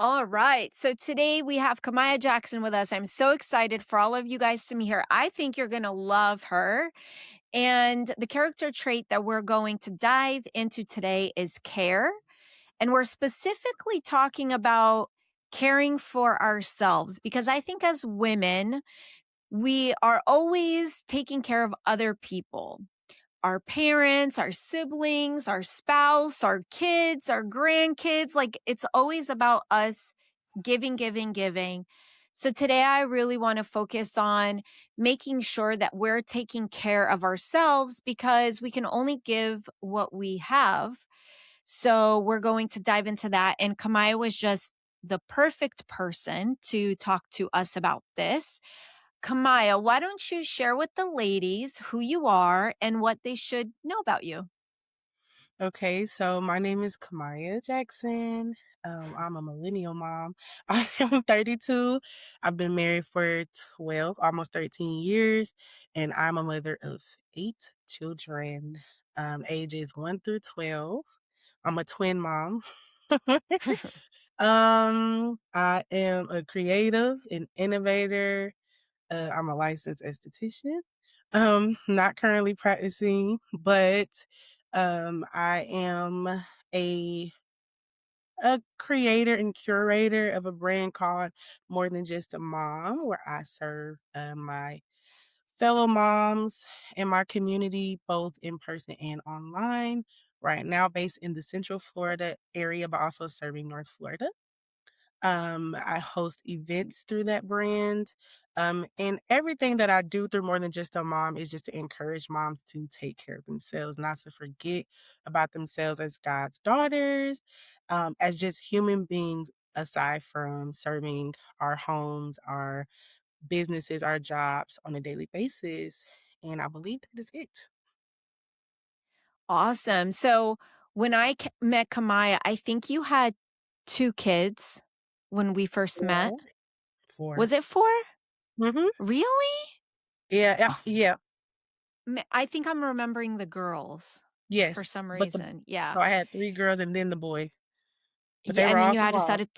All right. So today we have Camaiya Jackson with us. I'm so excited for all of you guys to meet her. I think you're going to love her. And the character trait that we're going to dive into today is care. And we're specifically talking about caring for ourselves because I think as women, we are always taking care of other people, our parents, our siblings, our spouse, our kids, our grandkids. Like it's always about us giving, giving, giving. So today I really want to focus on making sure that we're taking care of ourselves because we can only give what we have. So we're going to dive into that. And Kamaya was just the perfect person to talk to us about this. Kamaya, why don't you share with the ladies who you are and what they should know about you? Okay, so my name is Camaiya Jackson. I'm a millennial mom. I am 32. I've been married for 12, almost 13 years, and I'm a mother of 8 children, ages 1 through 12. I'm a twin mom. I am a creative, an innovator. I'm a licensed esthetician. Not currently practicing, but I am a a creator and curator of a brand called More Than Just a Mom, where I serve my fellow moms in my community, both in person and online. Right now, based in the Central Florida area, but also serving North Florida. I host events through that brand. And everything that I do through More Than Just a Mom is just to encourage moms to take care of themselves, not to forget about themselves as God's daughters, as just human beings, aside from serving our homes, our businesses, our jobs on a daily basis. And I believe that is it. Awesome. So when met Kamaya, I think you had 2 kids when we first met. Four. Four. Was it 4? Mm-hmm. Really? Yeah, yeah, Oh, yeah. I think I'm remembering the girls for Yes. some But reason. Yeah. so I had 3 girls and then the boy. But they Yeah, were and then all you had a set small. of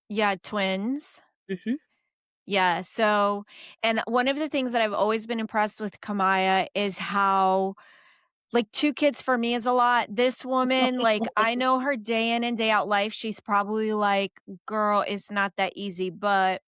you had twins. Mhm. Yeah, so and one of the things that I've always been impressed with Kamaya is how like 2 kids for me is a lot. This woman, like, I know her day in and day out life. She's probably like, "Girl, it's not that easy," but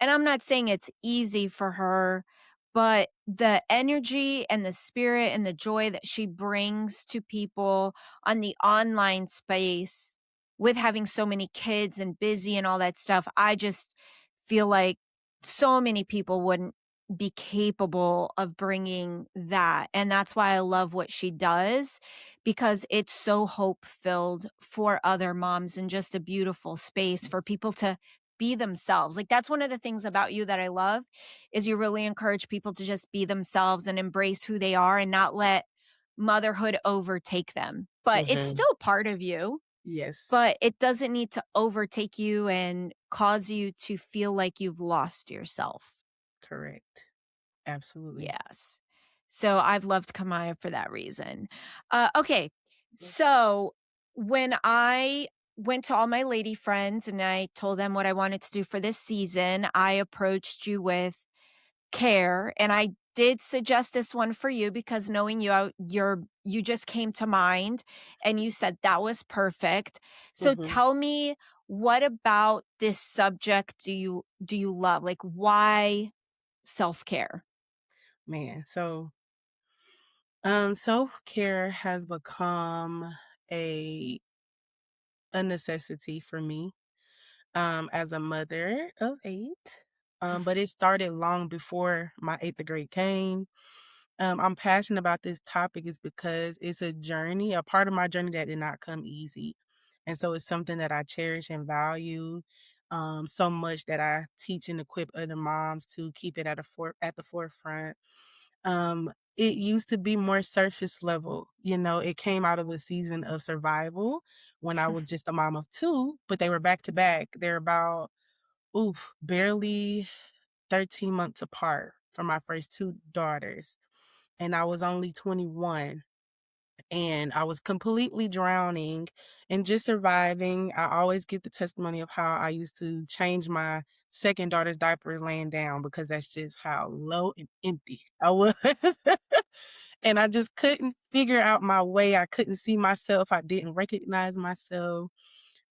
and I'm not saying it's easy for her, but the energy and the spirit and the joy that she brings to people on the online space with having so many kids and busy and all that stuff, I just feel like so many people wouldn't be capable of bringing that. And that's why I love what she does because it's so hope filled for other moms and just a beautiful space for people to be themselves. Like that's one of the things about you that I love is you really encourage people to just be themselves and embrace who they are and not let motherhood overtake them. But it's Mhm. still part of you, Yes, but it doesn't need to overtake you and cause you to feel like you've lost yourself. correct. Absolutely. Yes. So I've loved Kamaya for that reason. Okay. So when I went to all my lady friends and I told them what I wanted to do for this season, I approached you with care. And I did suggest this one for you because knowing you, you just came to mind and you said that was perfect. So Mhm. tell me, what about this subject do you love? Like why self-care? Man, so, self-care has become a a necessity for me, as a mother of 8, but it started long before my 8th grade came. I'm passionate about this topic is because it's a journey, a part of my journey that did not come easy. And so it's something that I cherish and value so much that I teach and equip other moms to keep it at the forefront. It used to be more surface level. It came out of a season of survival when I was just a mom of 2, but they were back to back. They're about, barely 13 months apart from my first 2 daughters, and I was only 21. and I was completely drowning and just surviving. I always give the testimony of how I used to change my second daughter's diaper laying down because that's just how low and empty I was. And I just couldn't figure out my way. I couldn't see myself. I didn't recognize myself.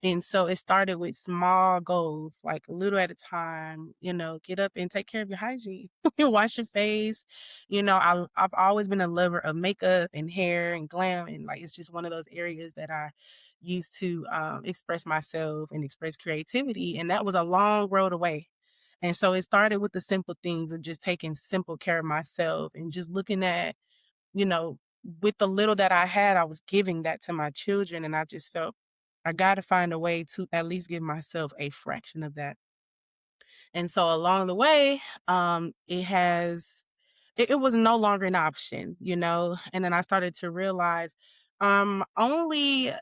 And so it started with small goals, like a little at a time, get up and take care of your hygiene. Wash your face. I've always been a lover of makeup and hair and glam. And like, it's just one of those areas that I used to express myself and express creativity. And that was a long road away. And so it started with the simple things of just taking simple care of myself and just looking at, you know, with the little that I had, I was giving that to my children. And I just felt I got to find a way to at least give myself a fraction of that. And so along the way, it was no longer an option, and then I started to realize, only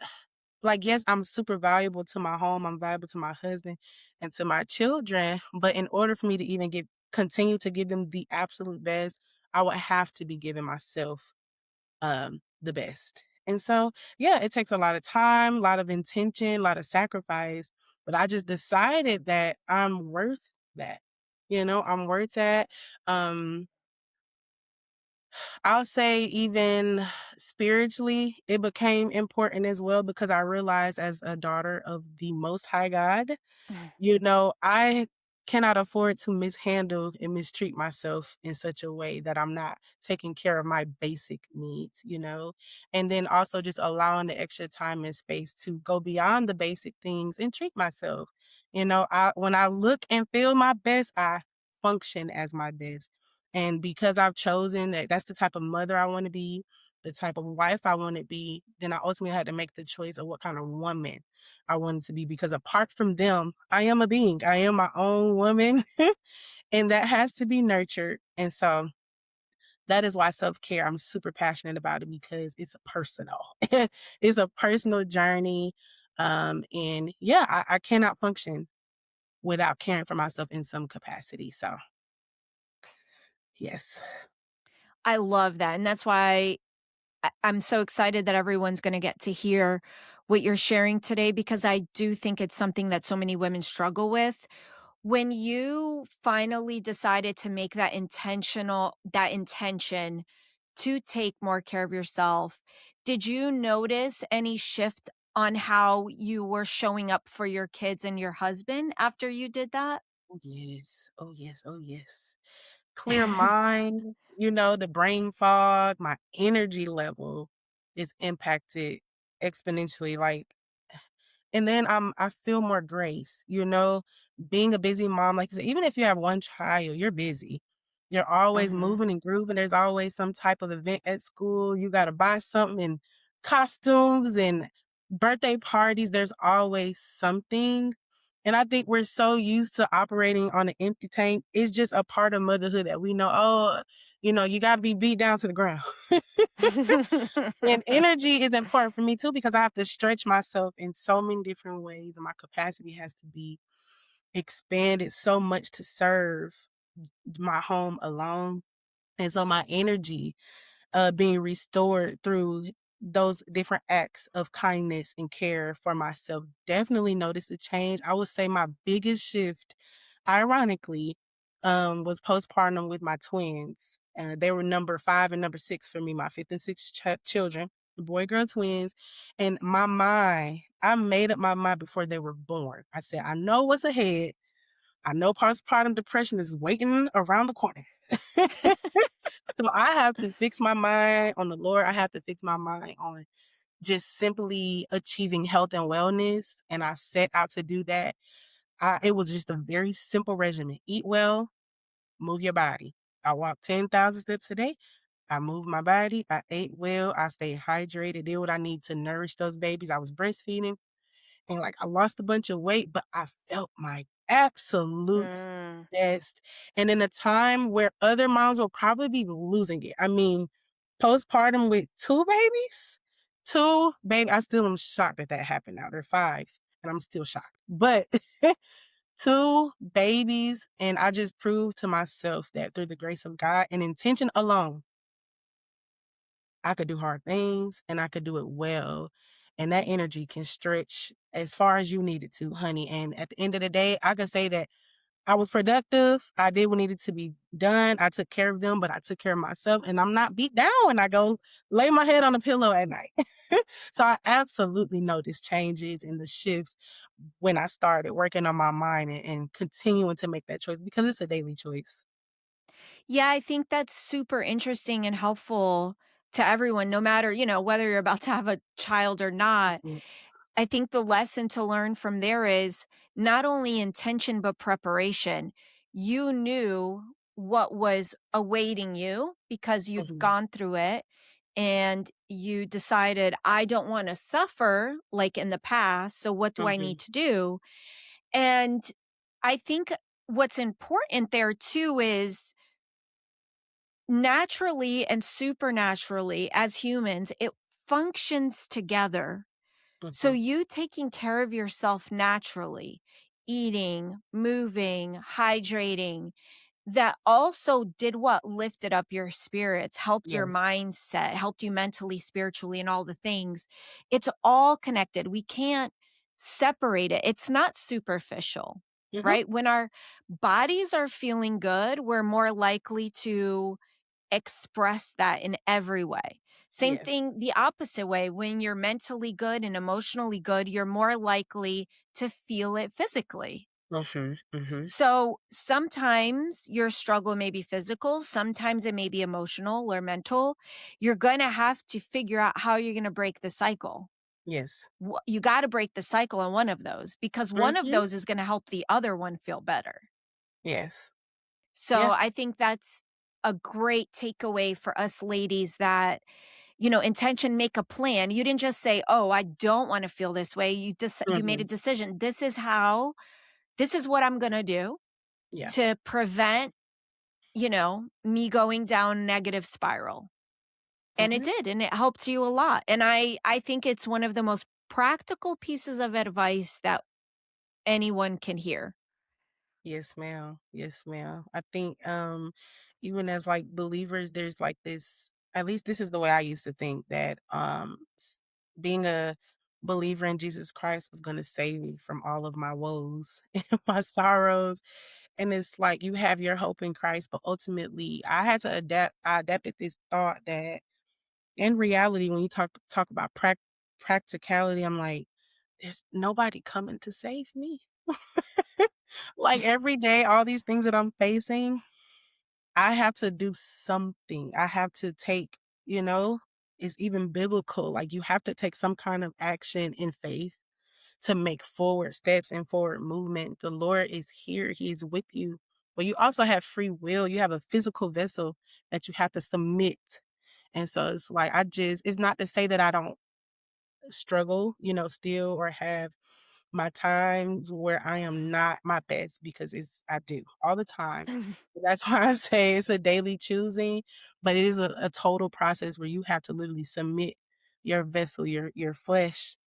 like, yes, I'm super valuable to my home. I'm valuable to my husband and to my children. But in order for me to even continue to give them the absolute best, I would have to be giving myself the best. And so, yeah, it takes a lot of time, a lot of intention, a lot of sacrifice, but I just decided that I'm worth that. I'm worth that. Um, I'll say even spiritually, it became important as well because I realized as a daughter of the Most High God, I cannot afford to mishandle and mistreat myself in such a way that I'm not taking care of my basic needs. And then also just allowing the extra time and space to go beyond the basic things and treat myself. When I look and feel my best, I function as my best. And because I've chosen that that's the type of mother I want to be, the type of wife I want to be, then I ultimately had to make the choice of what kind of woman I wanted to be because apart from them, I am a being. I am my own woman and that has to be nurtured. And so that is why self-care, I'm super passionate about it because it's personal. It's a personal journey. And yeah, I cannot function without caring for myself in some capacity. So yes. I love that, and that's why I'm so excited that everyone's gonna get to hear what you're sharing today because I do think it's something that so many women struggle with. When you finally decided to make that intention to take more care of yourself, did you notice any shift on how you were showing up for your kids and your husband after you did that? Oh yes. Oh yes. Oh yes. Clear mind, the brain fog, my energy level is impacted exponentially. Like, and then I feel more grace, being a busy mom, like I said, even if you have one child, you're busy. You're always Mhm. moving and grooving. There's always some type of event at school. You got to buy something and costumes and birthday parties. There's always something. And I think we're so used to operating on an empty tank. It's just a part of motherhood that we know, oh, you got to be beat down to the ground. And energy is important for me too because I have to stretch myself in so many different ways, and my capacity has to be expanded so much to serve my home alone. And so my energy being restored through those different acts of kindness and care for myself. Definitely noticed the change. I would say my biggest shift, ironically, was postpartum with my twins. They were number 5 and number 6 for me, my fifth and sixth children, boy, girl twins. And my mind, I made up my mind before they were born. I said, I know what's ahead. I know postpartum depression is waiting around the corner. So I have to fix my mind on the Lord. I have to fix my mind on just simply achieving health and wellness. And I set out to do that. It was just a very simple regimen. Eat well, move your body. I walked 10,000 steps a day. I moved my body. I ate well. I stayed hydrated, did what I need to nourish those babies. I was breastfeeding and like I lost a bunch of weight, but I felt my absolute Mm. best. And in a time where other moms will probably be losing it. I mean, postpartum with two baby, I still am shocked that that happened now. They're 5 and I'm still shocked. But two babies, and I just proved to myself that through the grace of God and intention alone, I could do hard things and I could do it well. And that energy can stretch as far as you need it to, honey. And at the end of the day, I could say that I was productive. I did what needed to be done. I took care of them, but I took care of myself. And I'm not beat down when I go lay my head on the pillow at night. So I absolutely noticed changes and the shifts when I started working on my mind and continuing to make that choice because it's a daily choice. Yeah, I think that's super interesting and helpful to everyone, no matter, whether you're about to have a child or not. Mhm, I think the lesson to learn from there is not only intention, but preparation. You knew what was awaiting you because you'd mhm, gone through it and you decided, I don't want to suffer like in the past. So, what do I need mhm, to do? And I think what's important there too is naturally and supernaturally as humans, it functions together. So mhm. you taking care of yourself naturally, eating, moving, hydrating, that also did what? Lifted up your spirits, helped your Yes. mindset, helped you mentally, spiritually, and all the things. It's all connected. We can't separate it. It's not superficial, Mhm. right? When our bodies are feeling good, we're more likely to express that in every way. Same Yes. thing the opposite way. When you're mentally good and emotionally good, you're more likely to feel it physically. Mhm, mhm. So sometimes your struggle may be physical, sometimes it may be emotional or mental. You're going to have to figure out how you're going to break the cycle. Yes. You got to break the cycle on one of those because one of Mhm. those is going to help the other one feel better. Yes. So Yeah. I think that's a great takeaway for us ladies that, intention, make a plan. You didn't just say, "Oh, I don't want to feel this way." You made a Mhm. decision. This is what I'm going to do Yeah. to prevent, me going down negative spiral. And it Mhm. did, and it helped you a lot. And I think it's one of the most practical pieces of advice that anyone can hear. Yes, ma'am. Yes, ma'am. I think, even as, like, believers, there's, like, this at least this is the way I used to think that, being a believer in Jesus Christ was gonna save me from all of my woes and my sorrows, and it's like you have your hope in Christ, but ultimately, I adapted this thought that in reality, when you talk about practicality, I'm like, "There's nobody coming to save me." Like, every day, all these things that I'm facing, I have to do something. I have to take, you know, it's even biblical, like, you have to take some kind of action in faith to make forward steps and forward movement. The Lord is here, He's with you, but you also have free will. You have a physical vessel that you have to submit, and so it's like, it's not to say that I don't struggle, still or have my times where I am not my best because I do all the time. That's why I say it's a daily choosing, but it is a total process where you have to literally submit your vessel, your flesh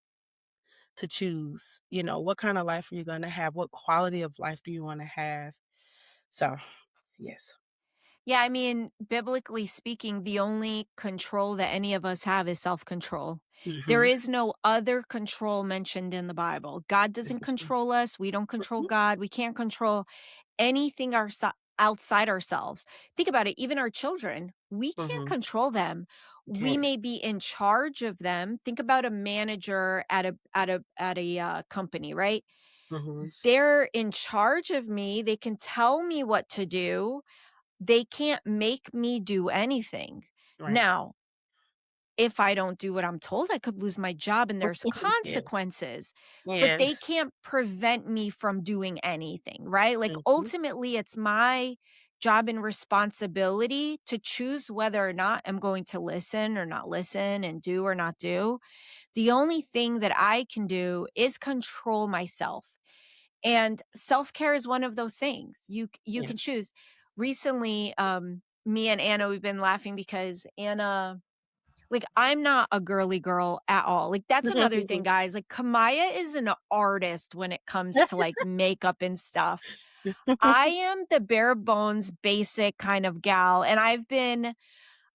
to choose, what kind of life are you gonna have? What quality of life do you want to have? So yes. Yeah, I mean, biblically speaking, the only control that any of us have is self control. There Hmm. is no other control mentioned in the Bible. God This doesn't is true. control us. We don't control God. We can't control anything outside ourselves. Think about it. Even our children, we can't Mm-hmm. control them. We Can't. may be in charge of them. Think about a manager at a company, right? Hmm. They're in charge of me. They can tell me what to do, they can't make me do anything. Right. Now, if I don't do what I'm told, I could lose my job and there's Yes. consequences, but they Yes. can't prevent me from doing anything, right? Like Hmm. ultimately, it's my job and responsibility to choose whether or not I'm going to listen or not listen and do or not do. The only thing that I can do is control myself. And self-care is one of those things. You can Yes. choose. Recently, me and Anna, we've been laughing because Anna, like, I'm not a girly girl at all. Like, that's another thing, guys. Like, Camaiya is an artist when it comes to like makeup and stuff. I am the bare bones basic kind of gal. And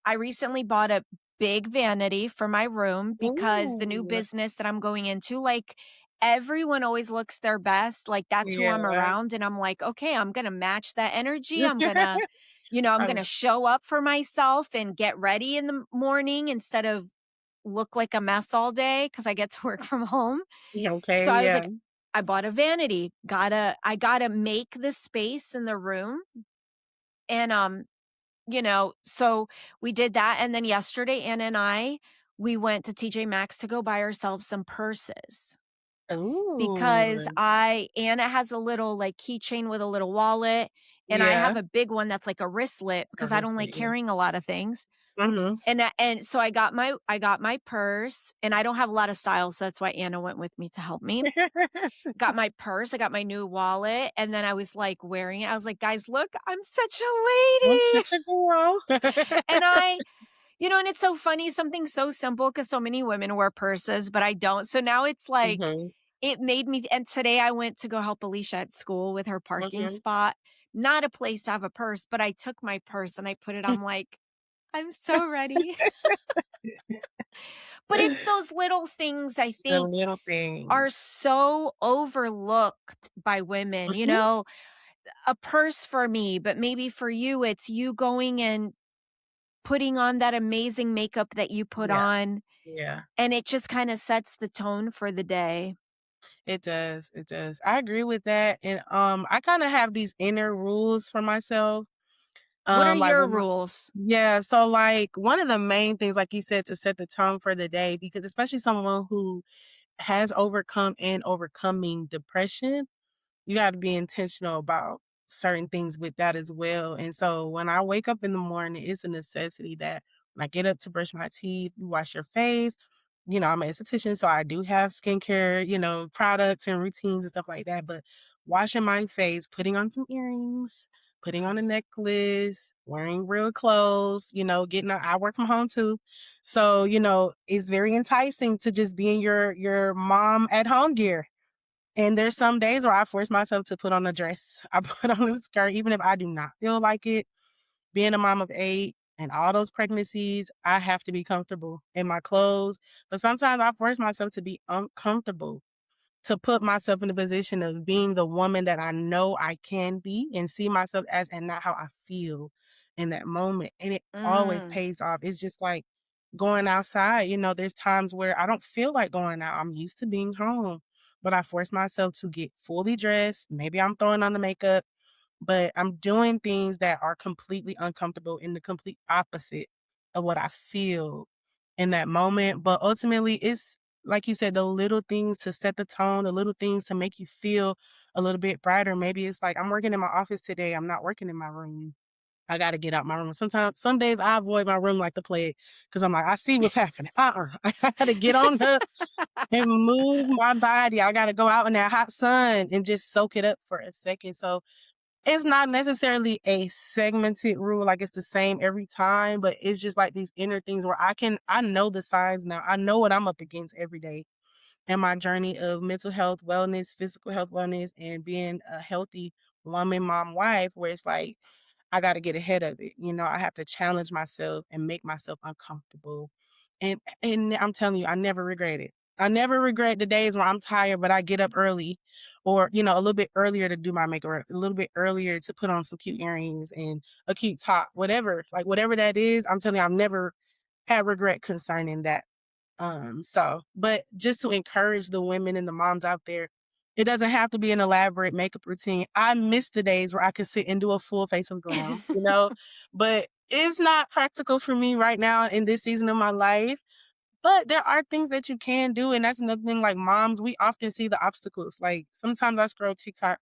I recently bought a big vanity for my room because the new Ooh. business that I'm going into, like, everyone always looks their best, like, that's who I'm Yeah. around, and I'm like, "Okay, I'm gonna match that energy, I'm gonna, I'm I gonna show up for myself and get ready in the morning instead of look like a mess all day because I get to work from home." So okay, I was yeah. like, I bought a vanity, I gotta make the space in the room, and, so we did that, and then yesterday, Anna and we went to TJ Maxx to go buy ourselves some purses because Ooh. Anna has a little, like, keychain with a little wallet, and I have Yeah. a big one that's like a wristlet because I don't like Obviously, yeah. carrying a lot of things. Mhm. And so I got my purse, and I don't have a lot of style, so that's why Anna went with me to help me. Got my purse, I got my new wallet, and then I was, like, wearing it. I was like, "Guys, look, I'm such a I'm lady." such a girl. And and it's so funny, something so simple because so many women wear purses, but I don't. So now it's like, Mhm, it made me, and today I went to go help Alicia at school with her parking mhm. spot. Not a place to have a purse, but I took my purse and I put it, I'm like, "I'm so ready." But it's those little things I The think little are things. so overlooked by women, Mhm. a purse for me, but maybe for you, it's you going and putting on that amazing makeup that you put Yeah, on, yeah. and it just kinda sets the tone for the day. It does, it does. I agree with that, and, I kinda have these inner rules for myself, What are like, your with my rules? yeah, so, like, one of the main things, like you said, to set the tone for the day, because especially someone who has overcome and overcoming depression, you gotta be intentional about certain things with that as well, and so when I wake up in the morning, it's a necessity that when I get up to brush my teeth, you wash your face. I'm an esthetician, so I do have skincare, products and routines and stuff like that, but washing my face, putting on some earrings, putting on a necklace, wearing real clothes, getting I work from home too. So, it's very enticing to just be in your mom at home gear, and there's some days where I force myself to put on a dress. I put on a skirt, even if I do not feel like it. Being a mom of 8 and all those pregnancies, I have to be comfortable in my clothes. But sometimes I force myself to be uncomfortable, to put myself in a position of being the woman that I know I can be and see myself as, and not how I feel in that moment. And it always Mm, pays off. It's just like going outside. There's times where I don't feel like going out. I'm used to being home, but I force myself to get fully dressed. Maybe I'm throwing on the makeup, but I'm doing things that are completely uncomfortable in the complete opposite of what I feel in that moment. But ultimately, it's like you said, the little things to set the tone, the little things to make you feel a little bit brighter. Maybe it's like, I'm working in my office today. I'm not working in my room. I got to get out my room. Sometimes, some days I avoid my room like the plague because I'm like, I see what's happening. I got to get on up and move my body. I got to go out in that hot sun and just soak it up for a second. So it's not necessarily a segmented rule, like it's the same every time, but it's just like these inner things where I know the signs now. I know what I'm up against every day in my journey of mental health, wellness, physical health, wellness, and being a healthy woman, mom, wife, where it's like I gotta get ahead of it. I have to challenge myself and make myself uncomfortable. And I'm telling you, I never regret it. I never regret the days where I'm tired, but I get up early or, a little bit earlier to do my makeup, or a little bit earlier to put on some cute earrings and a cute top, whatever. Like whatever that is, I'm telling you, I've never had regret concerning that. But just to encourage the women and the moms out there, it doesn't have to be an elaborate makeup routine. I miss the days where I could sit and do a full face of glam, but it's not practical for me right now in this season of my life. But there are things that you can do. And that's another thing, like moms, we often see the obstacles. Like sometimes I scroll TikTok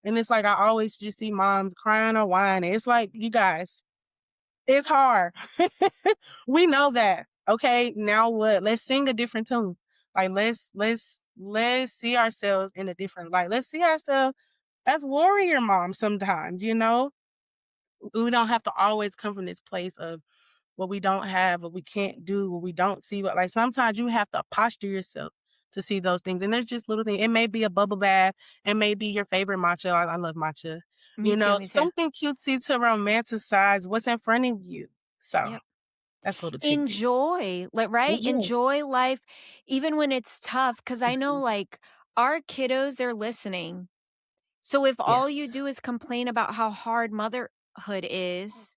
and it's like I always just see moms crying or whining. It's like, you guys, it's hard. We know that. Okay, now what? Let's sing a different tune. Like let's see ourselves in a different light. Let's see ourselves as warrior moms sometimes. We don't have to always come from this place of what we don't have, what we can't do, what we don't see. But like sometimes you have to posture yourself to see those things. And there's just little things. It may be a bubble bath. It may be your favorite matcha. I love matcha. me too, me too. Something cutesy to romanticize what's in front of you. So Yep. That's a little tidbit. Enjoy, like, right? Enjoy. Enjoy life even when it's tough. Because I know, Mhm. like, our kiddos, they're listening. So if all you Yes. do is complain about how hard motherhood is,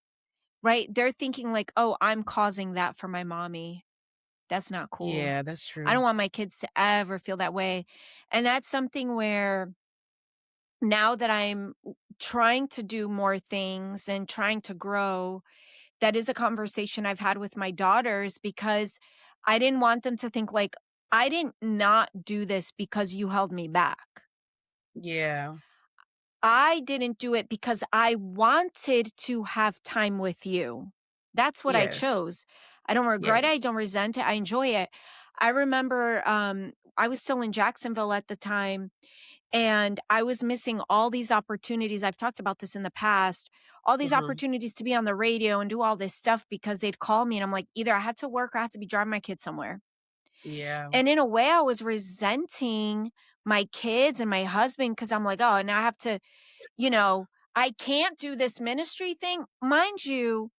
right? They're thinking like, "Oh, I'm causing that for my mommy." That's not cool. Yeah, that's I don't true. want my kids to ever feel that way. And that's something where now that I'm trying to do more things and trying to grow, that is a conversation I've had with my daughters because I didn't want them to think like, I didn't not do this because you held me back. Yeah. I didn't do it because I wanted to have time with you. That's what I Yes. chose. I don't regret it. I Yes. don't resent it. I enjoy it. I remember I was still in Jacksonville at the time and I was missing all these opportunities. I've talked about this in the past, all these Mhm. opportunities to be on the radio and do all this stuff because they'd call me and I'm like, either I had to work or I had to be driving my kids somewhere. Yeah. And in a way, I was resenting my kids and my husband because I'm like, oh, now I have to, I can't do this ministry thing. Mind you,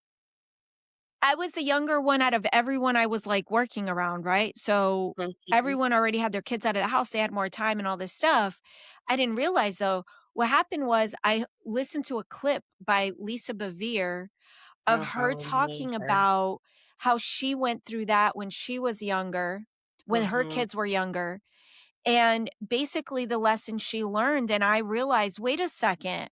I was the younger one out of everyone I was like working around, right? So Mhm. everyone already had their kids out of the house. They had more time and all this stuff. I didn't realize though, what happened was I listened to a clip by Lisa Bevere of Oh, I her love talking her. about how she went through that when she was younger, when her Mhm. kids were younger. And basically the lesson she learned. And I realized, wait a second,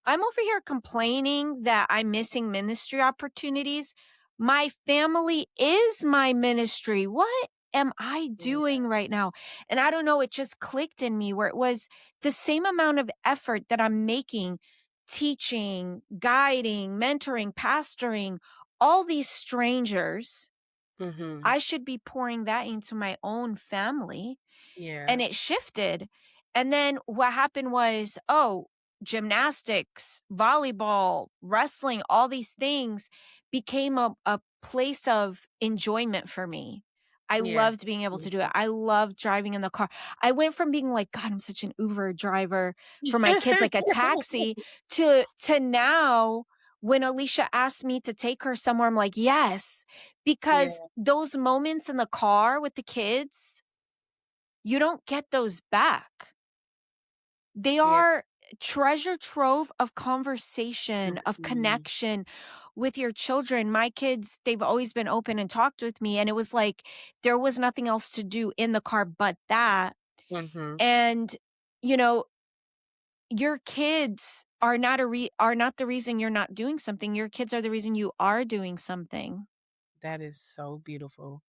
I'm over here complaining that I'm missing ministry opportunities. My family is my ministry. What am I Yeah. doing right now? And I don't know, it just clicked in me where it was the same amount of effort that I'm making teaching, guiding, mentoring, pastoring all these strangers. Mhm. I should be pouring that into my own family and Yeah. it shifted. And then what happened was, oh, gymnastics, volleyball, wrestling, all these things became a place of enjoyment for me. I Yeah. loved being able to do it. Mhm. I loved driving in the car. I went from being like, God, I'm such an Uber driver for my kids, like a taxi, to now when Alicia asked me to take her somewhere, I'm like, yes, Yeah. because those moments in the car with the kids, you don't get those back. They Yeah. are treasure trove of conversation, of Mhm. connection with your children. My kids, they've always been open and talked with me, and it was like there was nothing else to do in the car but that. Mhm. And, you know, your kids are not the reason you're not doing something. Your kids are the reason you are doing something. That is so beautiful.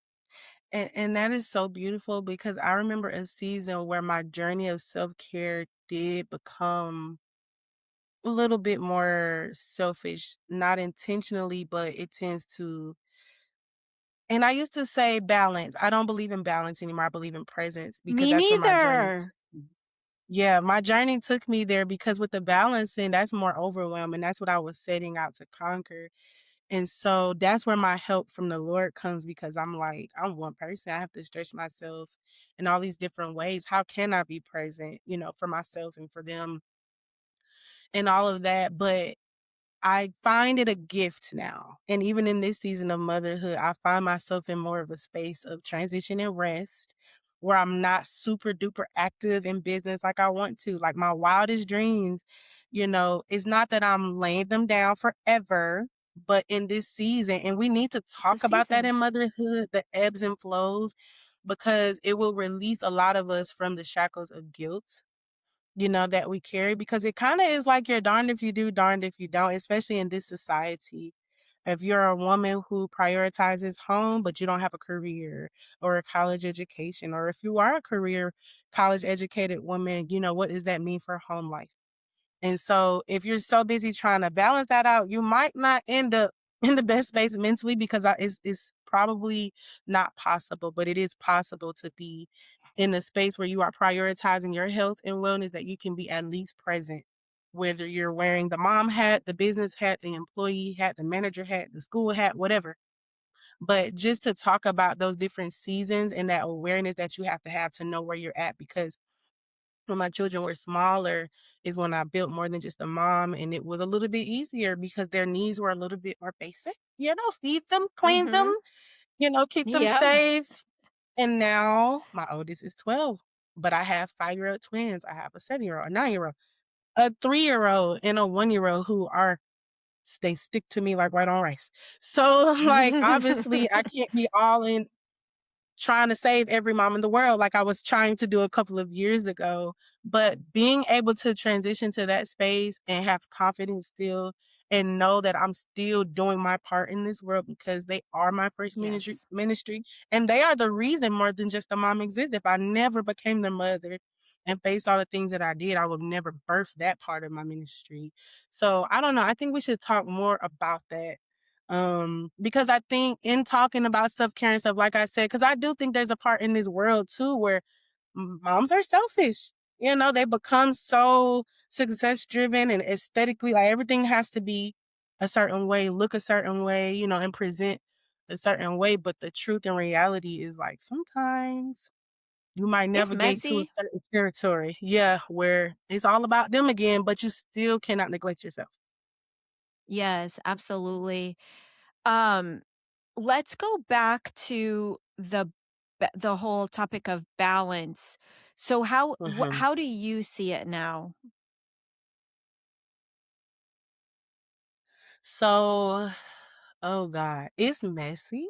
And that is so beautiful because I remember a season where my journey of self-care did become a little bit more selfish, not intentionally, but it tends to. And I used to say balance. I don't believe in balance anymore. I believe in presence because Me that's where my journey neither. yeah, my journey took me there because with the balancing, that's more overwhelm, and that's what I was setting out to conquer. And so that's where my help from the Lord comes because I'm like, I'm one person. I have to stretch myself in all these different ways. How can I be present, for myself and for them and all of that? But I find it a gift now. And even in this season of motherhood, I find myself in more of a space of transition and rest where I'm not super duper active in business like I want to. Like my wildest dreams, it's not that I'm laying them down forever, but in this season, and we need to It's a talk about that season. in motherhood, the ebbs and flows, because it will release a lot of us from the shackles of guilt that we carry because it kind of is like you're darned if you do, darned if you don't, especially in this society. If you're a woman who prioritizes home, but you don't have a career or a college education, or if you are a career college educated woman, what does that mean for home life? And so if you're so busy trying to balance that out, you might not end up in the best space mentally because it's probably not possible, but it is possible to be in a space where you are prioritizing your health and wellness that you can be at least present, whether you're wearing the mom hat, the business hat, the employee hat, the manager hat, the school hat, whatever. But just to talk about those different seasons and that awareness that you have to know where you're at because when my children were smaller is when I built more than just a mom, and it was a little bit easier because their needs were a little bit more basic, feed them, clean them, Mhm. keep them Yep. safe. And now my oldest is 12, but I have 5-year-old twins. I have a 7-year-old, a 9-year-old, a 3-year-old, and a 1-year-old who are they stick to me like white on rice. So, like, obviously, I can't be all in trying to save every mom in the world like I was trying to do a couple of years ago. But being able to transition to that space and have confidence still and know that I'm still doing my part in this world because they are my first Yes. ministry and they are the reason more than just a mom exists. If I never became their mother and faced all the things that I did, I would never birth that part of my ministry. So I don't know. I think we should talk more about that because I think in talking about self-care and stuff, like I said, because I do think there's a part in this world too where moms are selfish. They become so success driven and aesthetically, like everything has to be a certain way, look a certain way, and present a certain way. But the truth and reality is like sometimes you might It's navigate to a messy. certain territory. Yeah, where it's all about them again, but you still cannot neglect yourself. Yes, absolutely. Um, let's go back to the whole topic of balance. So Mhm. how do you see it now? So, oh God, it's messy.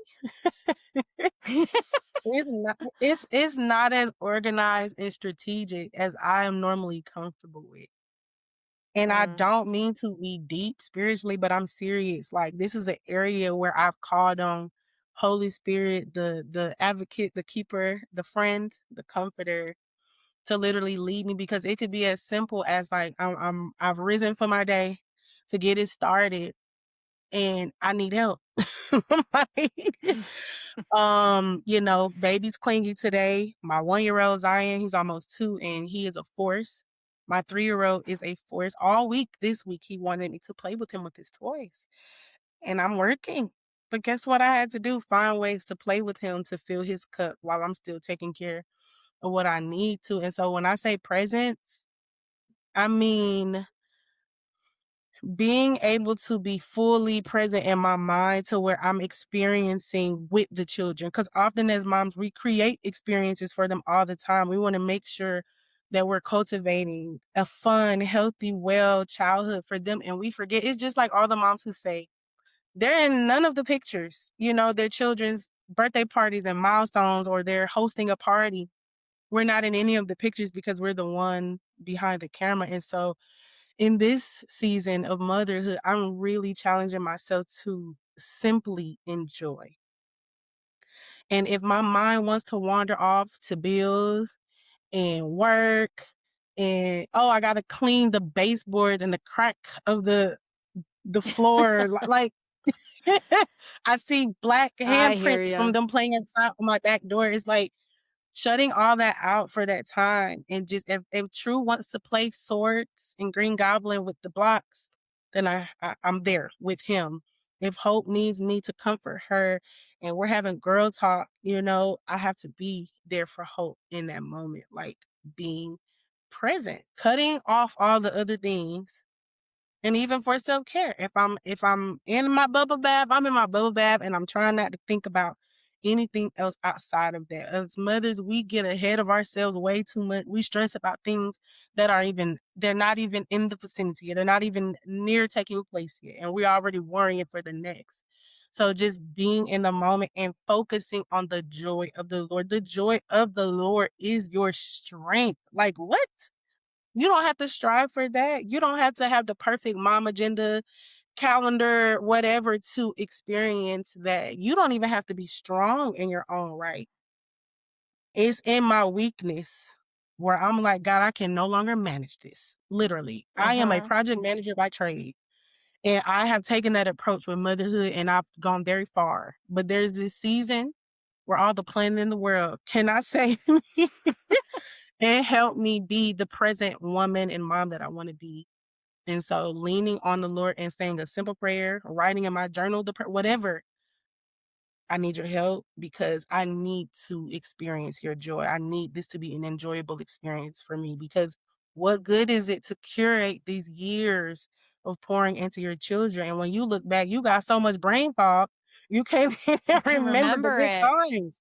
It's not as organized and strategic as I am normally comfortable with. And I Mm, don't mean to be deep spiritually, but I'm serious. Like this is an area where I've called on Holy Spirit, the advocate, the keeper, the friend, the comforter to literally lead me because it could be as simple as like I've risen for my day to get it started and I need help. Like, baby's clingy today. My 1-year-old Zion, he's almost 2 and he is a force. My 3-year-old is a force. All week this week he wanted me to play with him with his toys. And I'm working. But guess what I had to do? Find ways to play with him to fill his cup while I'm still taking care of what I need to. And so when I say presence, I mean being able to be fully present in my mind to where I'm experiencing with the children. Because often as moms, we create experiences for them all the time. We want to make sure that we're cultivating a fun, healthy, well childhood for them. And we forget it's just like all the moms who say they're in none of the pictures, their children's birthday parties and milestones, or they're hosting a party. We're not in any of the pictures because we're the one behind the camera. And so in this season of motherhood, I'm really challenging myself to simply enjoy. And if my mind wants to wander off to bills and work and I gotta clean the baseboards and the crack of the floor, like I see black I hear handprints from you. them playing inside my back door. It's like shutting all that out for that time and just if True wants to play swords and Green Goblin with the blocks, then I'm there with him. If Hope needs me to comfort her and we're having girl talk, I have to be there for Hope in that moment, like being present, cutting off all the other things and even for self-care. If I'm in my bubble bath, I'm in my bubble bath and I'm trying not to think about anything else outside of that. As mothers, we get ahead of ourselves way too much. We stress about things they're not even in the vicinity yet. They're not even near taking place yet. And we're already worrying for the next. So just being in the moment and focusing on the joy of the Lord. The joy of the Lord is your strength. Like what? You don't have to strive for that. You don't have to have the perfect mom agenda, calendar, whatever to experience that. You don't even have to be strong in your own right. It's in my weakness where I'm like, God, I can no longer manage this. Literally. I am a Mhm. project manager by trade. And I have taken that approach with motherhood and I've gone very far. But there's this season where all the planning in the world cannot save me and help me be the present woman and mom that I want to be. And so leaning on the Lord and saying a simple prayer, writing in my journal, whatever, I need your help because I need to experience your joy. I need this to be an enjoyable experience for me because what good is it to curate these years of pouring into your children? And when you look back, you got so much brain fog, you can't even You can remember the remember good it. times.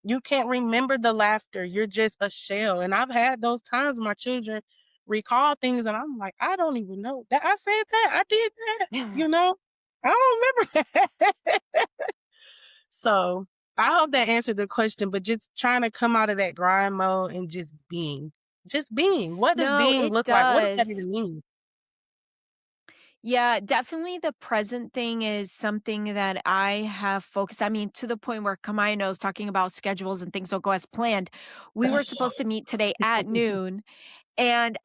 You can't remember the laughter. You're just a shell. And I've had those times when my children recall things and I'm like, I don't even know that I said that. I did that. You know? I don't remember that. So I hope that answered the question, but just trying to come out of that grind mode and just being. Just being. What does No, being it look like? What does that does. even mean? Yeah, definitely the present thing is something that I have focused. I mean, to the point where Camaiya knows talking about schedules and things don't go as planned. We were supposed to meet today at noon, and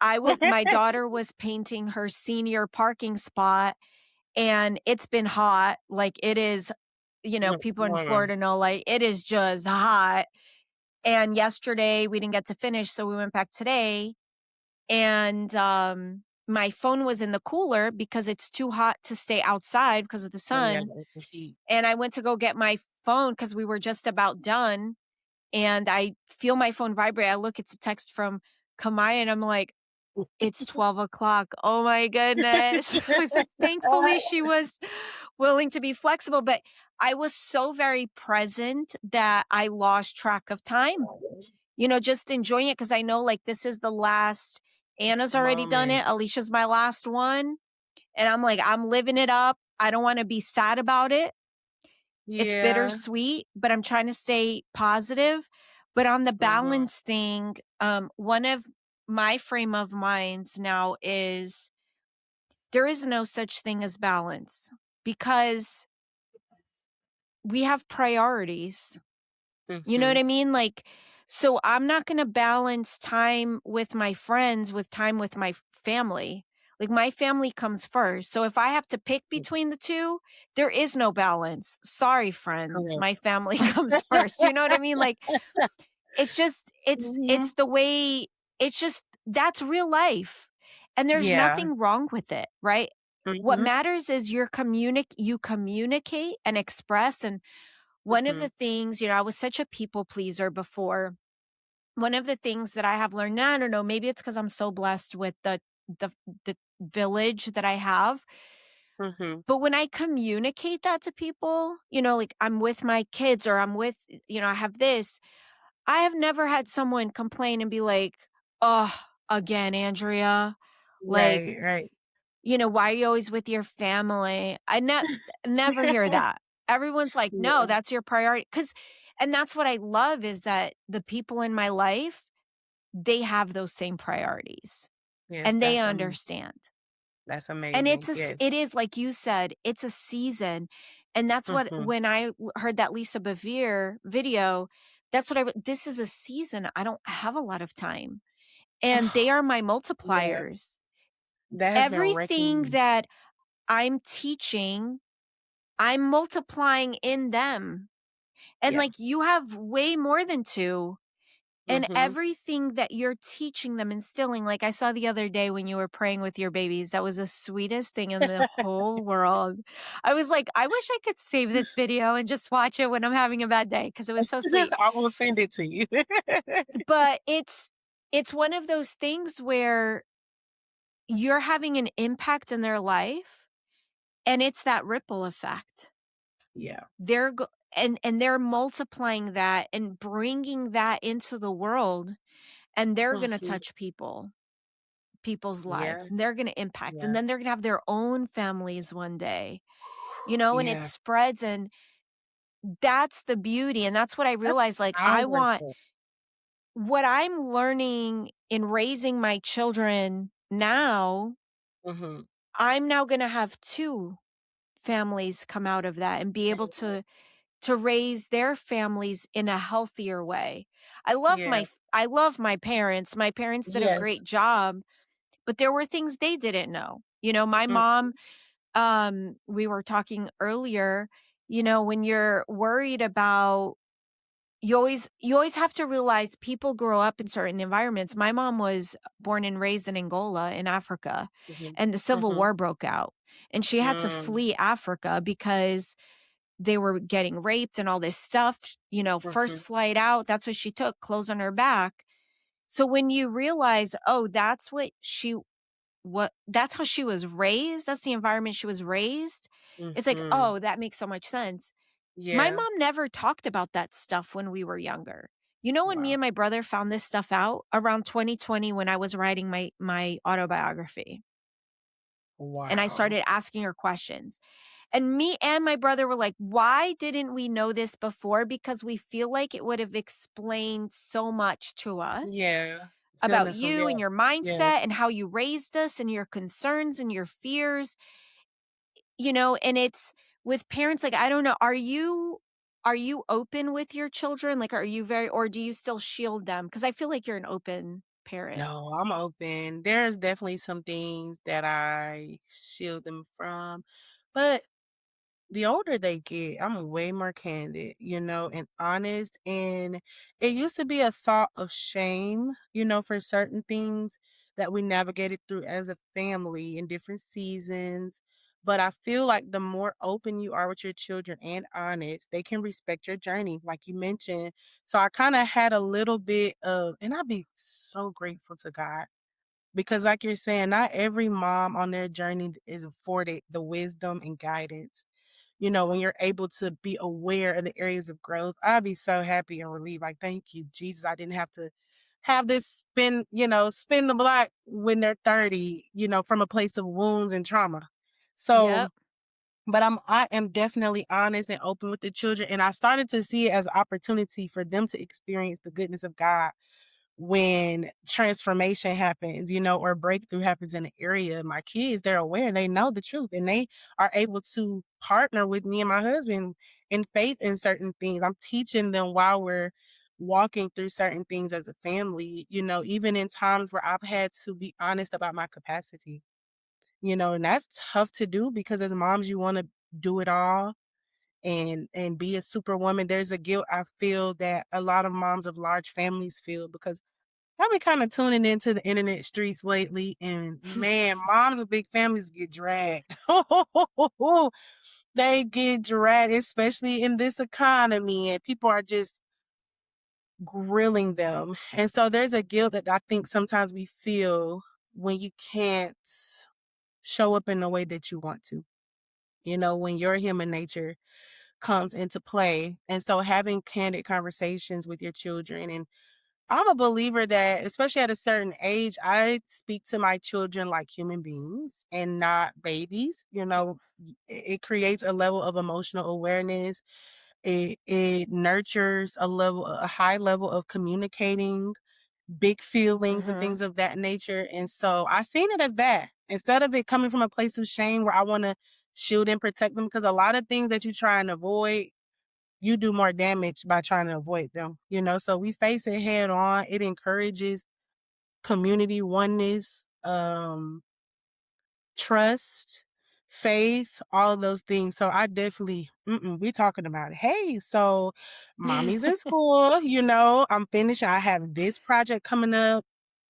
my daughter was painting her senior parking spot, and it's been hot. Like it is, people in Mm, Florida know, like it is just hot. And yesterday we didn't get to finish, so we went back today. And my phone was in the cooler because it's too hot to stay outside because of the oh, yeah, sun. the heat. And I went to go get my phone because we were just about done. And I feel my phone vibrate. I look, it's a text from Kamaya, and I'm like, it's 12 o'clock. Oh my goodness. So thankfully she was willing to be flexible, but I was so very present that I lost track of time, just enjoying it because I know like this is the last. Anna's already done Moment. it. Alicia's my last one. And I'm like, I'm living it up. I don't want to be sad about it. It's Yeah. bittersweet, but I'm trying to stay positive. But on the Mhm. balance thing, one of my frame of minds now is there is no such thing as balance because we have priorities. You know what Mhm. I mean? Like, so I'm not going to balance time with my friends with time with my family. Like, my family comes first. So if I have to pick between the two, there is no balance. Sorry, friends. Correct. My family comes first. You know what I mean? Like, it's just, Mhm. it's the way, it's just, that's real life. And there's Yeah. nothing wrong with it, right? What Mhm. matters is you communicate and express. And one of Mhm. the things, I was such a people pleaser before. One of the things that I have learned now, I don't know, maybe it's because I'm so blessed with the the village that I have. Mhm. But when I communicate that to people, like I'm with my kids or I'm with, I have this, I have never had someone complain and be like, oh, again, Andrea, like, Right, right. why are you always with your family? Never hear that. Everyone's like, "No, Yeah. that's your priority." And that's what I love is that the people in my life, they have those same priorities Yes, and they understand. that's And amazing. Yes. it is like you said, it's a season. And that's what Mhm. when heard that Lisa Bevere video, that's what this is a season. I don't have a lot of time. And they are my Yeah, multipliers. that has been wrecking Everything me. that I'm teaching, I'm multiplying in them. And Yeah. like you have way more than two. And Mhm. everything that you're teaching them, instilling, like I saw the other day when you were praying with your babies, that was the sweetest thing in the whole world. I was like, I wish I could save this video and just watch it when I'm having a bad day because it was so sweet. I will send it to you. But it's one of those things where you're having an impact in their life and it's that ripple effect. Yeah. They're go and they're multiplying that and bringing that into the world, and they're gonna Mhm. touch people's lives, Yeah, and they're gonna impact, and yeah, then they're gonna have their own families one day, and it yeah. spreads, and that's the beauty, and that's what I That's realized, like, I want powerful. what I'm learning in raising my children now, Mhm. I'm now gonna have 2 families come out of that and be able to raise their families in a healthier way. Yeah. I love my parents. My parents did a Yes. great job, but there were things they didn't know. My Mm. mom, we were talking earlier, when you're worried about you always have to realize people grow up in certain environments. My mom was born and raised in Angola in Africa, Mhm. and the Civil Mhm. War broke out, and she had to Mm. flee Africa because they were getting raped and all this stuff, first Mhm. flight out, that's what she took, clothes on her back. So when you realize, oh, that's how she was raised, that's the environment she was raised, it's like, Mhm. oh, that makes so much sense. My Yeah. mom never talked about that stuff when we were younger. When me Wow. and my brother found this stuff out around 2020 when I was writing my autobiography, and I Wow. started asking her questions. And me and my brother were like, "Why didn't we know this before?" Because we feel like it would have explained so much to us Yeah. Filling about in some you and gaps. your Yeah. mindset and how you raised us and your concerns and your fears, and it's with parents, like, I don't know, are you open with your children? Like, are you very or do you still shield them? Because I feel like you're an open parent. No, I'm open. There's definitely some things that I shield them from, but the older they get, I'm way more candid, and honest. And it used to be a thought of shame, for certain things that we navigated through as a family in different seasons. But I feel like the more open you are with your children and honest, they can respect your journey, like you mentioned. So I kind of had a little bit of, and I'd be so grateful to God because, like you're saying, not every mom on their journey is afforded the wisdom and guidance when you're able to be aware of the areas of growth. I'd be so happy and relieved. Like, thank you, Jesus. I didn't have to have this spin the block when they're 30, from a place of wounds and trauma. So, Yep. but I am definitely honest and open with the children. And I started to see it as an opportunity for them to experience the goodness of God when transformation happens, or breakthrough happens in an area. My kids, they're aware, they know the truth, and they are able to partner with me and my husband in faith in certain things. I'm teaching them while we're walking through certain things as a family, even in times where I've had to be honest about my capacity, and that's tough to do because as moms, you want to do it all and be a superwoman. There's a guilt I feel that a lot of moms of large families feel because I've been kinda tuning into the internet streets lately, and man, moms of big families get dragged. They get dragged, especially in this economy, and people are just grilling them. And so there's a guilt that I think sometimes we feel when you can't show up in the way that you want to, when your human nature comes into play. And so having candid conversations with your children, and I'm a believer that, especially at a certain age, I speak to my children like human beings and not babies. It creates a level of emotional awareness. It nurtures a high level of communicating big feelings and Mhm. things of that nature. And so I seen it as that instead of it coming from a place of shame where I want to shield and protect them, because a lot of things that you try and avoid, you do more damage by trying to avoid them, So we face it head on. It encourages community oneness, trust, faith, all of those things. So I definitely, we talking about it. Hey, so mommy's in school, I'm finishing. I have this project coming up.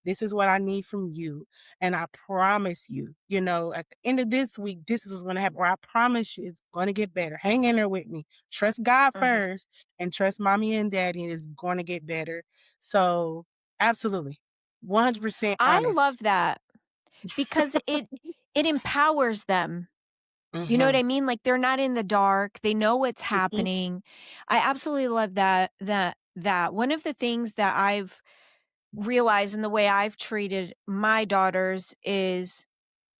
This is what I need from you. And I promise you, at the end of this week, this is what's going to happen. Or I promise you, it's going to get better. Hang in there with me. Trust God Mhm. first and trust mommy and daddy, and it's going to get better. So, absolutely. 100% I honest. love that because it empowers them. You know what Mm-hmm. I mean? Like, they're not in the dark, they know what's Mm-hmm. happening. I absolutely love that. One of the things that I've realized in the way I've treated my daughters is,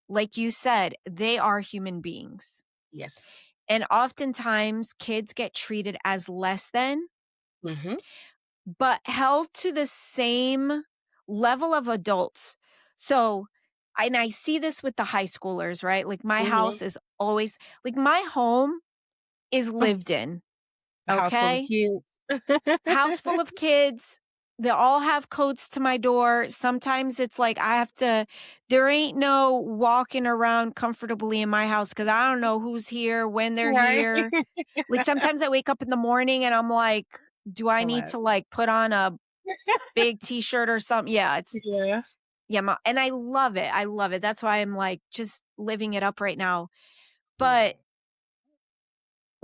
like you said, they are human beings. Yes. And oftentimes kids get treated as less than, Mhm, but held to the same level of adults. So, and I see this with the high schoolers, right? Like, my mhm. house is always like, my home is lived in, A house full of okay? kids. House full of kids. They all have codes to my door. Sometimes it's like I have to, there ain't no walking around comfortably in my house because I don't know who's here, when they're Right? here. Like, sometimes I wake up in the morning and I'm like, do I need to Hilarious. like put on a big t-shirt or something? Yeah, Yeah, yeah, and I love it. I love it. That's why I'm like just living it up right now. yeah. But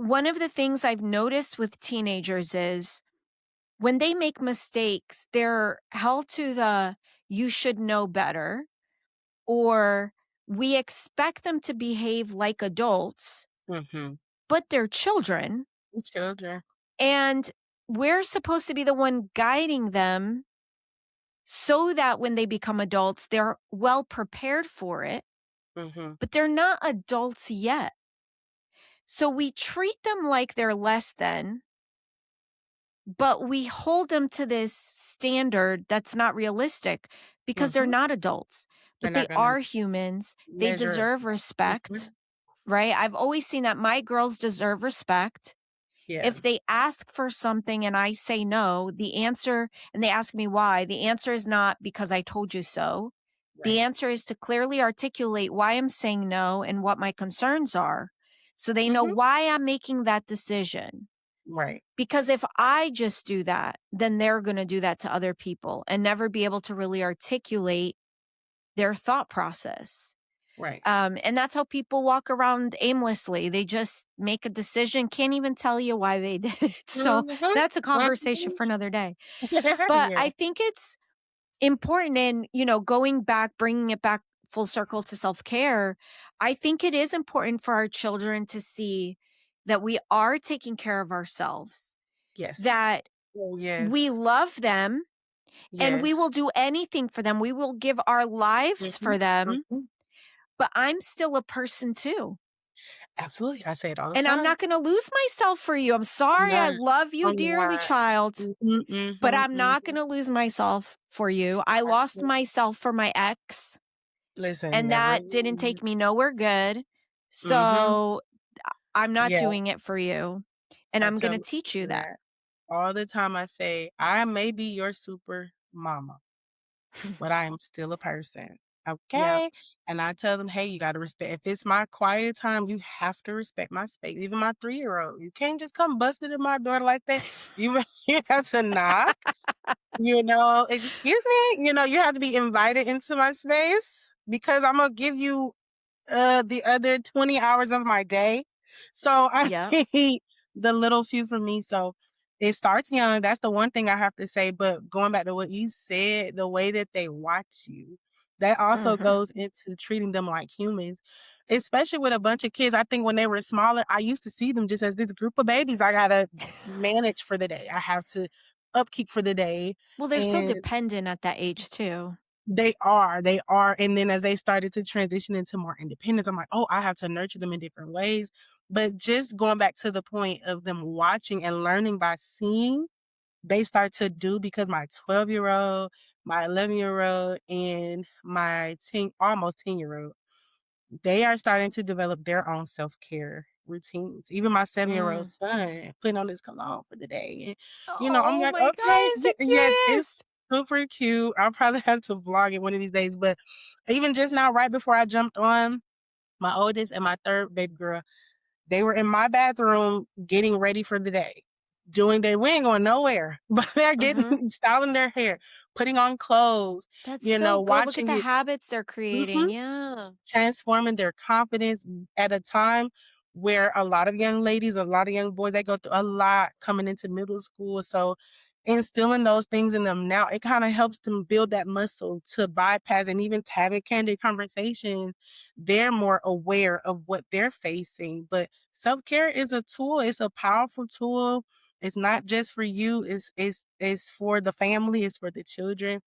one of the things I've noticed with teenagers is when they make mistakes, they're held to the "you should know better," or we expect them to behave like adults, Mhm. but they're children, Children. and we're supposed to be the one guiding them so that when they become adults, they're well prepared for it, Mhm. but they're not adults yet. So we treat them like they're less than, but we hold them to this standard that's not realistic because they're Mhm. not adults, They're but they not gonna are humans. They measure us deserve up. respect, Mhm. right? I've always seen that my girls deserve respect. Yeah. If they ask for something and I say no, the answer, and they ask me why, the answer is not because I told you so. The Right. answer is to clearly articulate why I'm saying no and what my concerns are so they know Mhm. why I'm making that decision. Right. Because if I just do that, then they're going to do that to other people and never be able to really articulate their thought process. Right. And that's how people walk around aimlessly. They just make a decision, can't even tell you why they did it. So Mhm. that's a conversation Mhm. for another day. But Yeah. I think it's important in, going back, bringing it back full circle to self care. I think it is important for our children to see that we are taking care of ourselves, Yes. that Oh, we yes. love them and we Yes. will do anything for them. We will give our lives Mhm. for them, Mhm. but I'm still a person too. Absolutely. I say it all the And I'm time. not gonna lose myself for you. I'm I'm sorry. I not. love you I'm dearly, not. child, Mhm. but Mhm. I'm not Mhm. gonna lose myself for you. I I lost said, myself for my ex, listen, and never that didn't again. take me nowhere good. Mhm. So I'm not Yeah. doing it for you. And I I'm tell gonna my teach you children that. that all the time. I say, I may be your super mama, but I am still a person. Yep. Okay. And I tell them, hey, you got to respect. If it's my quiet time, you have to respect my space. Even my 3-year old, you can't just come busting in my door like that. You, you have to knock, excuse me, you have to be invited into my space because I'm going to give you the other 20 hours of my day. So I Yep. need the little few for me. So it starts young. That's the one thing I have to say. But going back to what you said, the way that they watch you, that also Mhm. goes into treating them like humans, especially with a bunch of kids. I think when they were smaller, I used to see them just as this group of babies I got to manage for the day. I have to upkeep for the day. Well, they're so And dependent at that age too. they are, and then as they started to transition into more independence, I'm like, "Oh, I have to nurture them in different ways." But just going back to the point of them watching and learning by seeing, they start to do because my 12-year-old, my 11-year-old, and my 10 almost 10-year-old, they are starting to develop their own self-care routines. Even my 7-year-old Mm. son putting on his cologne for the day. And, I'm Oh like, my okay, God, is the yes, it's cutest. super cute. I'll probably have to vlog it one of these days. But even just now, right before I jumped on, my oldest and my third baby girl, they were in my bathroom getting ready for the day. We ain't going nowhere, but they're Mhm. styling their hair, putting on clothes, That's so good. Look at watching the it. habits they're Mhm. creating. Yeah. Transforming their confidence at a time where a lot of young ladies, a lot of young boys, they go through a lot coming into middle school. So instilling those things in them now, it kind of helps them build that muscle to bypass and even to have a candid conversation. They're more aware of what they're facing. But self-care is a tool, it's a powerful tool. It's not just for you, it's for the family, it's for the children.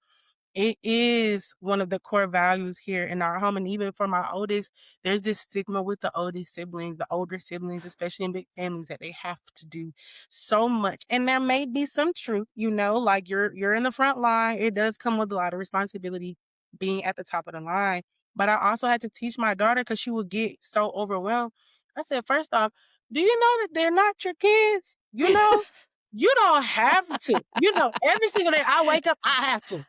It is one of the core values here in our home, and even for my oldest, there's this stigma with the oldest siblings, the older siblings, especially in big families, that they have to do so much. And there may be some truth, like you're in the front line. It does come with a lot of responsibility being at the top of the line. But I also had to teach my daughter because she would get so overwhelmed. I said, first off, do you know that they're not your kids? You don't have to. Every single day I wake up, I have to.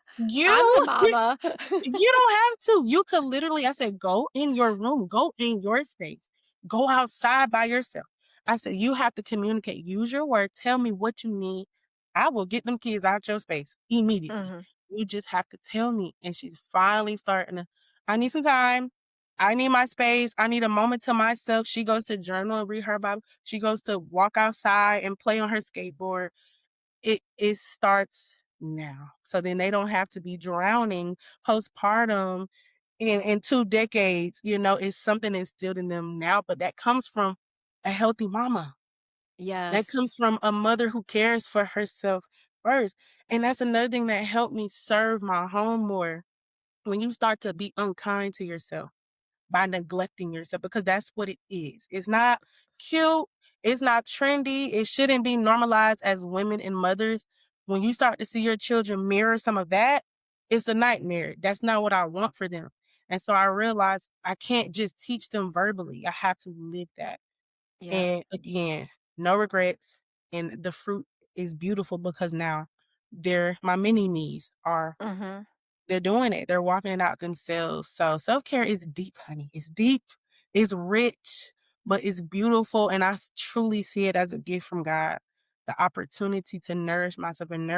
I'm the You mama. you don't have to. You could literally, I said, go in your room, go in your space, go outside by yourself. I said, you have to communicate. Use your word. Tell me what you need. I will get them kids out your space immediately. Mhm. You just have to tell me. And she's finally starting to, I need some time. I need my space. I need a moment to myself. She goes to journal and read her Bible. She goes to walk outside and play on her skateboard. It starts now. So then they don't have to be drowning postpartum in 2 decades. It's something instilled in them now, but that comes from a healthy mama. That comes Yes. from a mother who cares for herself first. And that's another thing that helped me serve my home more. When you start to be unkind to yourself by neglecting yourself, because that's what it is. It's not cute. It's not trendy. It shouldn't be normalized as women and mothers. When you start to see your children mirror some of that, it's a nightmare. That's not what I want for them. And so I realized I can't just teach them verbally. I have to live that. Yep. And again, no regrets. And the fruit is beautiful because now my mini me's are Mhm. they're doing it. They're walking it out themselves. So self-care is deep, honey. It's deep, it's rich, but it's beautiful. And truly see it as a gift from God. The opportunity to nourish myself and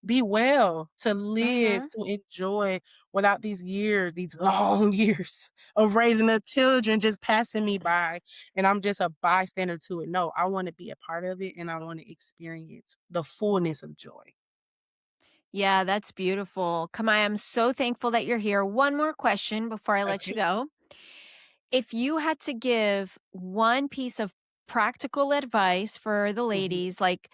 be well, to live, Mhm. to enjoy without these years, these long years of raising up children just passing me by. And I'm just a bystander to it. No, I want to be a part of it and I want to experience the fullness of joy. Yeah, that's beautiful. Kamai, I'm so thankful that you're here. One more question before I let you Okay. go. If you had to give one piece of practical advice for the Mhm, ladies, like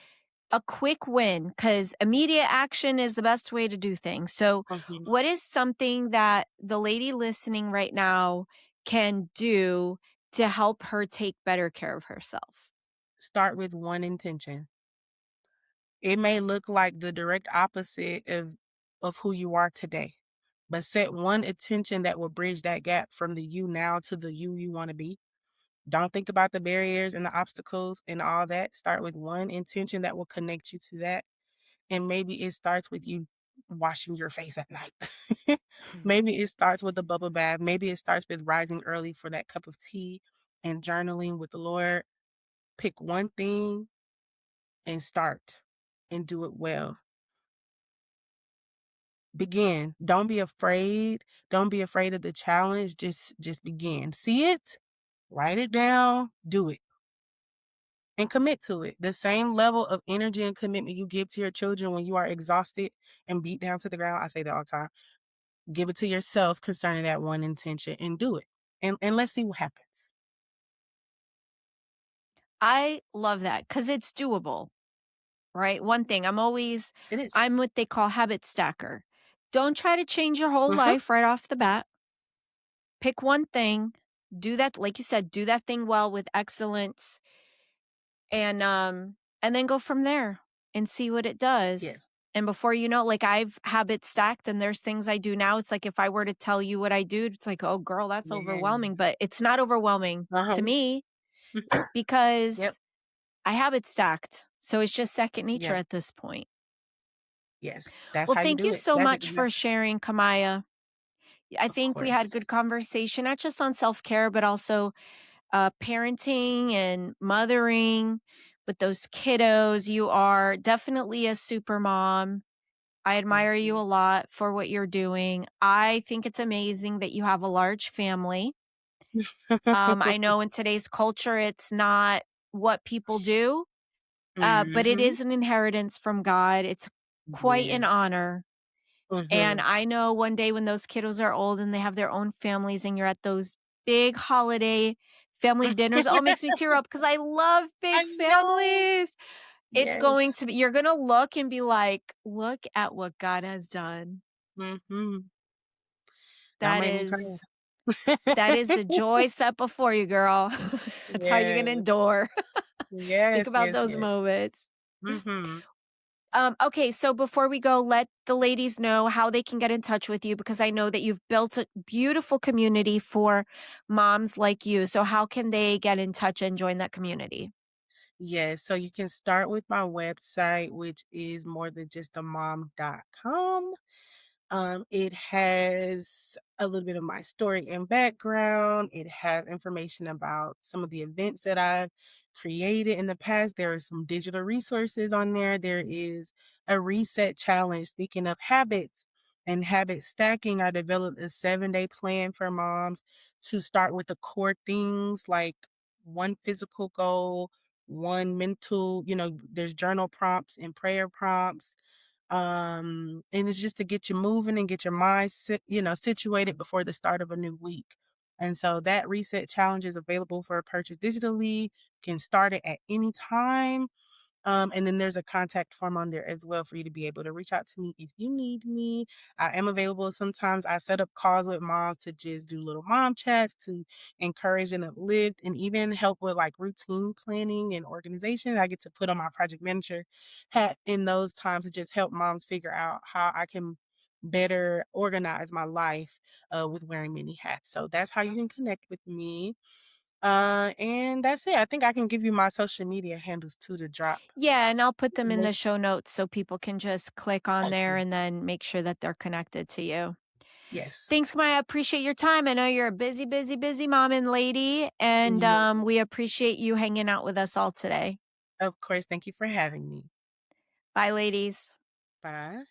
a quick win, because immediate action is the best way to do things. So, mhm. what is something that the lady listening right now can do to help her take better care of herself? Start with one intention. It may look like the direct opposite of who you are today, but set one intention that will bridge that gap from the you now to the you want to be. Don't think about the barriers and the obstacles and all that. Start with one intention that will connect you to that. And maybe it starts with you washing your face at night. Maybe it starts with a bubble bath. Maybe it starts with rising early for that cup of tea and journaling with the Lord. Pick one thing and start and do it well. Begin. Don't be afraid. Don't be afraid of the challenge. Just begin. See it, write it down, do it, and commit to it. The same level of energy and commitment you give to your children when you are exhausted and beat down to the ground. I say that all the time. Give it to yourself concerning that one intention and do it. And let's see what happens. I love that because it's doable, right? One thing It is. I'm what they call habit stacker. Don't try to change your whole Mm-hmm. life right off the bat. Pick one thing, do that, like you said, do that thing well with excellence, and then go from there and see what it does. Yes. And before you know, like I've habit stacked and there's things I do now. It's like if I were to tell you what I do, it's like, oh girl, that's Yeah. overwhelming. But it's not overwhelming to Uh-huh. me Yep. because I habit stacked. So it's just second nature Yeah. at this point. Yes. That's Well, how you thank do you it. so That's much for exactly. sharing, Kamaya. I Of think we had course. good conversation, not just on self care, but also parenting and mothering with those kiddos. You are definitely a super mom. I Thank admire you a you. lot for what you're doing. I think it's amazing that you have a large family. I know in today's culture, it's not what people do, but it Mhm. is an inheritance from God. It's quite an Yes. honor. And Mhm. I know one day when those kiddos are old and they have their own families and you're at those big holiday family dinners, oh, it makes me tear up because I love I big know. families. It's going Yes. to be, you're going to look and be like, look at what God has done. Mhm. Don't That make me cry. is, that is the joy set before you, girl. That's how you're going to Yes. endure. Think Yes, about yes, those yes. moments. Mhm. Okay, so before we go, let the ladies know how they can get in touch with you because I know that you've built a beautiful community for moms like you. So, how can they get in touch and join that community? Yes, so you can start with my website, which is more than just a mom.com. It has a little bit of my story and background. It has information about some of the events that I've created in the past. There are some digital resources on there. There is a reset challenge, speaking of habits. And habit stacking, I developed a 7-day plan for moms to start with the core things like one physical goal, one mental, there's journal prompts and prayer prompts. And it's just to get you moving and get your mind situated before the start of a new week. And so that reset challenge is available for purchase digitally, can start it at any time. And then there's a contact form on there as well for you to be able to reach out to me if you need me. I am available sometimes. I set up calls with moms to just do little mom chats to encourage and uplift and even help with like routine planning and organization. I get to put on my project manager hat in those times to just help moms figure out how I can better organize my life with wearing many hats. So that's how you can connect with me. And that's it. I think I can give you my social media handles too to drop Yeah, and I'll put them in the links. show notes so people can just click on there Okay. and then make sure that they're connected to you. Yes. Thanks, Maya. Appreciate your time. I know you're a busy, busy, busy mom and lady, and Yeah. we appreciate you hanging out with us all today. Of course. Thank you for having me. Bye, ladies. Bye.